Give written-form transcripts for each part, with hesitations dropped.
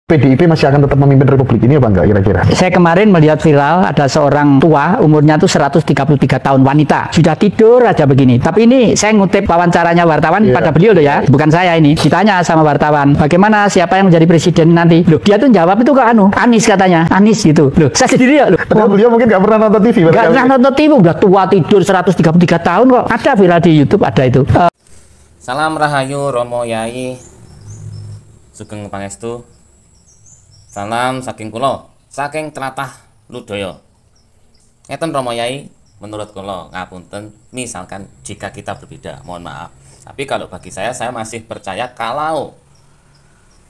PDIP masih akan tetap memimpin Republik ini apa enggak kira-kira? Saya kemarin melihat viral ada seorang tua umurnya tuh 133 tahun wanita sudah tidur aja begini. Tapi ini saya ngutip wawancaranya wartawan pada beliau loh ya, bukan saya ini. Ditanya sama wartawan, bagaimana siapa yang menjadi presiden nanti? Loh, dia tuh jawab itu ke Anies katanya, Anies gitu. Loh, saya sendiri ya loh. Beliau mungkin nggak pernah nonton TV. Nggak pernah nonton TV, udah tua tidur 133 tahun kok. Ada viral di YouTube ada itu. Salam Rahayu Romo Yai Sugeng Pangestu. Salam saking kulo, saking tlatah Ludaya. Ngeten Romo Yai, menurut kulo ngapunten, misalkan jika kita berbeda, mohon maaf. Tapi kalau bagi saya masih percaya kalau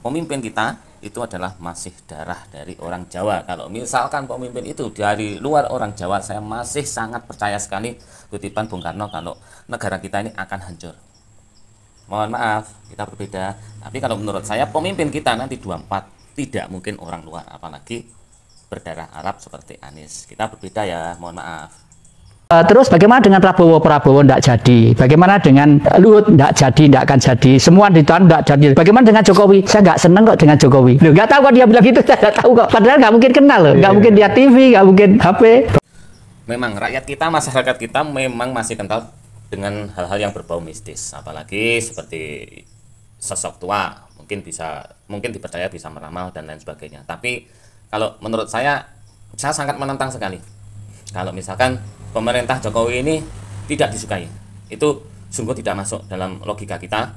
pemimpin kita itu adalah masih darah dari orang Jawa. Kalau misalkan pemimpin itu dari luar orang Jawa, saya masih sangat percaya sekali kutipan Bung Karno kalau negara kita ini akan hancur. Mohon maaf, kita berbeda. Tapi kalau menurut saya pemimpin kita nanti 24 tidak mungkin orang luar, apalagi berdarah Arab seperti Anies. Kita berbeda ya, mohon maaf. Terus bagaimana dengan Prabowo tidak jadi? Bagaimana dengan Luhut tidak jadi, tidak akan jadi? Semua ditahan tidak jadi. Bagaimana dengan Jokowi? Saya nggak seneng kok dengan Jokowi. Loh, nggak tahu kok dia bilang gitu, saya nggak tahu kok. Padahal nggak mungkin kenal loh, nggak mungkin lihat TV, nggak mungkin HP. Memang rakyat kita, masyarakat kita memang masih kental dengan hal-hal yang berbau mistis, apalagi seperti sosok tua. Mungkin dipercaya bisa meramal dan lain sebagainya. Tapi kalau menurut saya sangat menentang sekali kalau misalkan pemerintah Jokowi ini tidak disukai. Itu sungguh tidak masuk dalam logika kita.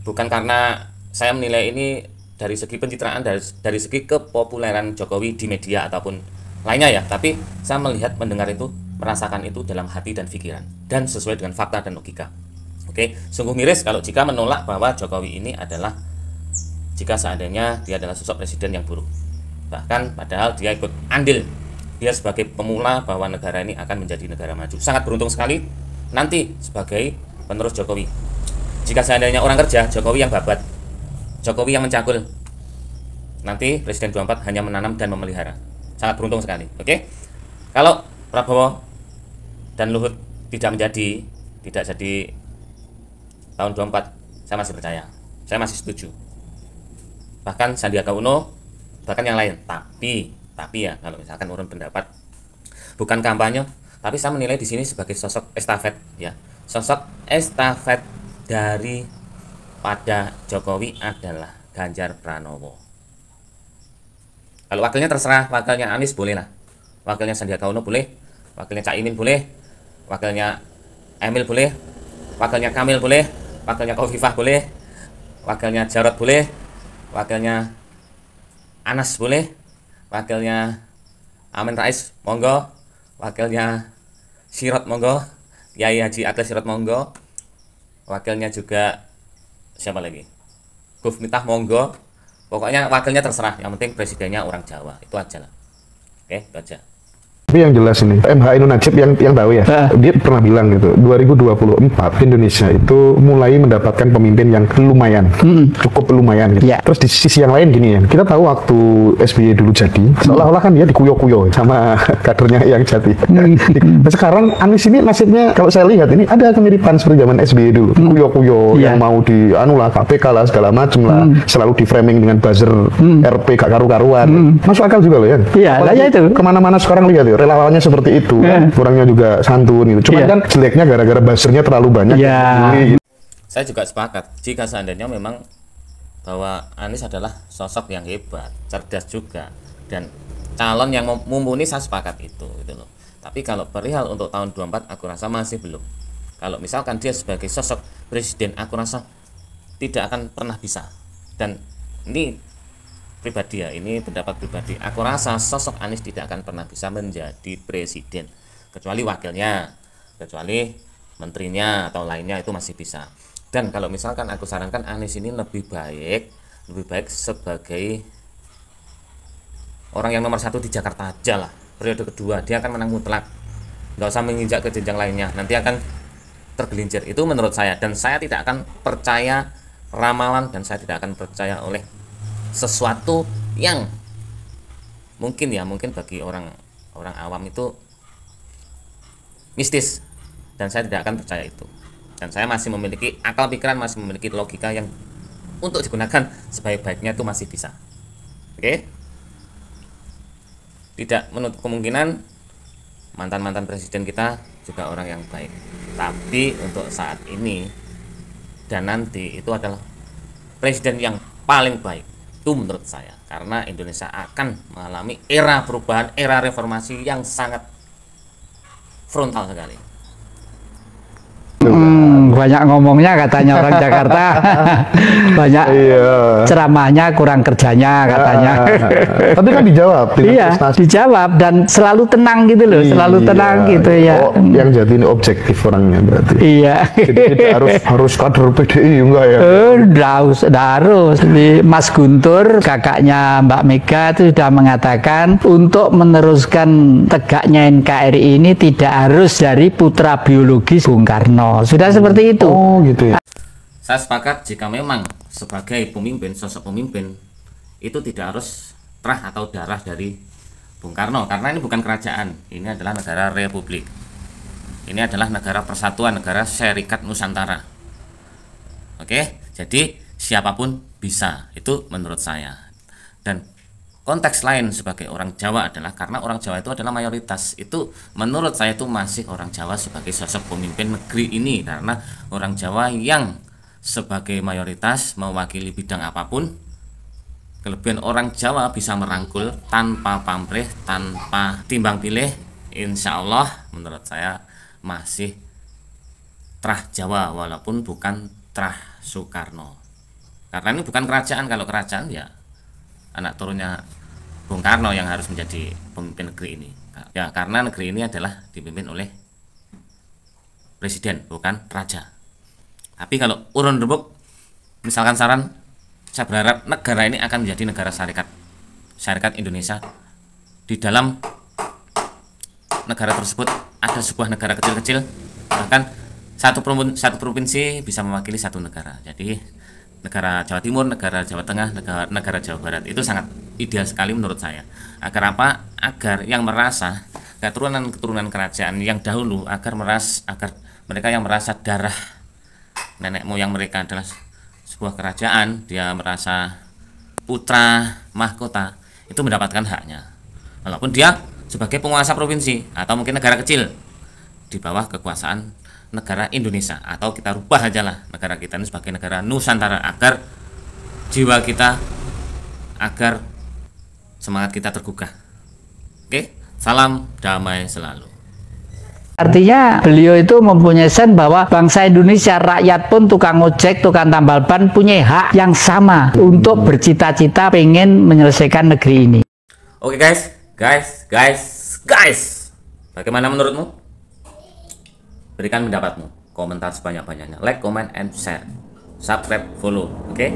Bukan karena saya menilai ini dari segi pencitraan, dari segi kepopuleran Jokowi di media ataupun lainnya ya, tapi saya melihat, mendengar itu, merasakan itu dalam hati dan pikiran, dan sesuai dengan fakta dan logika. Oke, sungguh miris kalau jika menolak bahwa Jokowi ini adalah, jika seandainya dia adalah sosok presiden yang buruk. Bahkan padahal dia ikut andil, dia sebagai pemula bahwa negara ini akan menjadi negara maju. Sangat beruntung sekali nanti sebagai penerus Jokowi. Jika seandainya orang kerja, Jokowi yang babat, Jokowi yang mencakul, nanti Presiden 24 hanya menanam dan memelihara. Sangat beruntung sekali. Oke, kalau Prabowo dan Luhut tidak jadi tahun 24, saya masih percaya, saya masih setuju. Bahkan Sandiaga Uno, bahkan yang lain. Tapi ya, kalau misalkan urun pendapat, bukan kampanye, tapi saya menilai di sini sebagai sosok estafet ya. Sosok estafet dari pada Jokowi adalah Ganjar Pranowo. Kalau wakilnya terserah, wakilnya Anies boleh lah, wakilnya Sandiaga Uno boleh, wakilnya Caimin boleh, wakilnya Emil boleh, wakilnya Kamil boleh, wakilnya Khofifah boleh, wakilnya Jarot boleh, wakilnya Anas boleh, wakilnya Amin Rais monggo, wakilnya Sirot monggo, Yai Haji Akil Sirot monggo, wakilnya juga siapa lagi, Gus Miftah monggo. Pokoknya wakilnya terserah, yang penting presidennya orang Jawa, itu aja lah. Oke, itu aja. Tapi yang jelas ini, MH Najib yang tahu ya, dia pernah bilang gitu, 2024 Indonesia itu mulai mendapatkan pemimpin yang lumayan, cukup lumayan gitu. Terus di sisi yang lain gini ya, kita tahu waktu SBY dulu jadi, seolah-olah kan dia dikuyo-kuyo sama kadernya yang jadi. Nah, sekarang Anies ini nasibnya, kalau saya lihat ini ada kemiripan seperti zaman SBY dulu, kuyo-kuyo yang mau lah KPK lah segala macem lah, selalu di framing dengan buzzer RP gak karu-karuan. Masuk akal juga loh ya. Iya, ya itu. Kemana-mana sekarang lihat ya, relawannya seperti itu, kan? Orangnya juga santun gitu. Cuman kan jeleknya gara-gara buzzernya terlalu banyak. Saya juga sepakat jika seandainya memang bahwa Anies adalah sosok yang hebat, cerdas juga, dan calon yang mumpuni, saya sepakat itu gitu loh. Tapi kalau perihal untuk tahun 24, aku rasa masih belum. Kalau misalkan dia sebagai sosok presiden, aku rasa tidak akan pernah bisa. Dan ini pribadi ya, ini pendapat pribadi, aku rasa sosok Anies tidak akan pernah bisa menjadi presiden, kecuali wakilnya, kecuali menterinya atau lainnya, itu masih bisa. Dan kalau misalkan aku sarankan Anies ini lebih baik sebagai orang yang nomor 1 di Jakarta aja lah. Periode kedua dia akan menang mutlak, nggak usah menginjak ke jenjang lainnya, nanti akan tergelincir. Itu menurut saya, dan saya tidak akan percaya ramalan, dan saya tidak akan percaya oleh sesuatu yang mungkin bagi orang awam itu mistis, dan saya tidak akan percaya itu. Dan saya masih memiliki akal pikiran, masih memiliki logika yang untuk digunakan sebaik-baiknya itu masih bisa. Oke. Tidak menutup kemungkinan mantan-mantan presiden kita juga orang yang baik. Tapi untuk saat ini dan nanti itu adalah presiden yang paling baik. Itu menurut saya. Karena Indonesia akan mengalami era perubahan, era reformasi yang sangat frontal sekali. Banyak ngomongnya katanya orang Jakarta. Banyak ceramahnya, kurang kerjanya katanya. Tapi kan dijawab. Iya, dijawab dan selalu tenang gitu loh, selalu tenang gitu ya. Oh, yang jadi ini objektif orangnya berarti. Iya. Jadi tidak harus kader PDI enggak ya? Nggak harus. Mas Guntur, kakaknya Mbak Mega itu sudah mengatakan untuk meneruskan tegaknya NKRI ini tidak harus dari putra biologis Bung Karno. Sudah seperti itu. Oh gitu ya. Saya sepakat jika memang sebagai pemimpin, sosok pemimpin itu tidak harus terah atau darah dari Bung Karno, karena ini bukan kerajaan, ini adalah negara republik, ini adalah negara persatuan, negara Serikat Nusantara. Oke, jadi siapapun bisa, itu menurut saya. Dan konteks lain sebagai orang Jawa adalah karena orang Jawa itu adalah mayoritas. Itu menurut saya itu masih orang Jawa sebagai sosok pemimpin negeri ini, karena orang Jawa yang sebagai mayoritas mewakili bidang apapun. Kelebihan orang Jawa bisa merangkul tanpa pamrih, tanpa timbang pilih. Insya Allah menurut saya masih terah Jawa walaupun bukan terah Soekarno. Karena ini bukan kerajaan. Kalau kerajaan ya anak turunnya Bung Karno yang harus menjadi pemimpin negeri ini. Ya, karena negeri ini adalah dipimpin oleh presiden, bukan raja. Tapi kalau urun rembuk, misalkan saran, saya berharap negara ini akan menjadi negara syarikat Indonesia. Di dalam negara tersebut ada sebuah negara kecil-kecil, bahkan satu provinsi bisa mewakili satu negara. Jadi negara Jawa Timur, negara Jawa Tengah, negara Jawa Barat itu sangat ideal sekali menurut saya. Agar apa? Agar yang merasa keturunan kerajaan yang dahulu agar mereka yang merasa darah nenek moyang mereka adalah sebuah kerajaan, dia merasa putra mahkota, itu mendapatkan haknya. Walaupun dia sebagai penguasa provinsi atau mungkin negara kecil di bawah kekuasaan negara Indonesia, atau kita rubah aja lah negara kita ini sebagai negara Nusantara, agar jiwa kita, agar semangat kita tergugah. Oke, salam damai selalu. Artinya beliau itu mempunyai sen bahwa bangsa Indonesia, rakyat pun, tukang ojek, tukang tambal ban punya hak yang sama untuk bercita-cita pengen menyelesaikan negeri ini. Oke guys, bagaimana menurutmu? Berikan pendapatmu, komentar sebanyak-banyaknya, like, comment, and share, subscribe, follow, oke?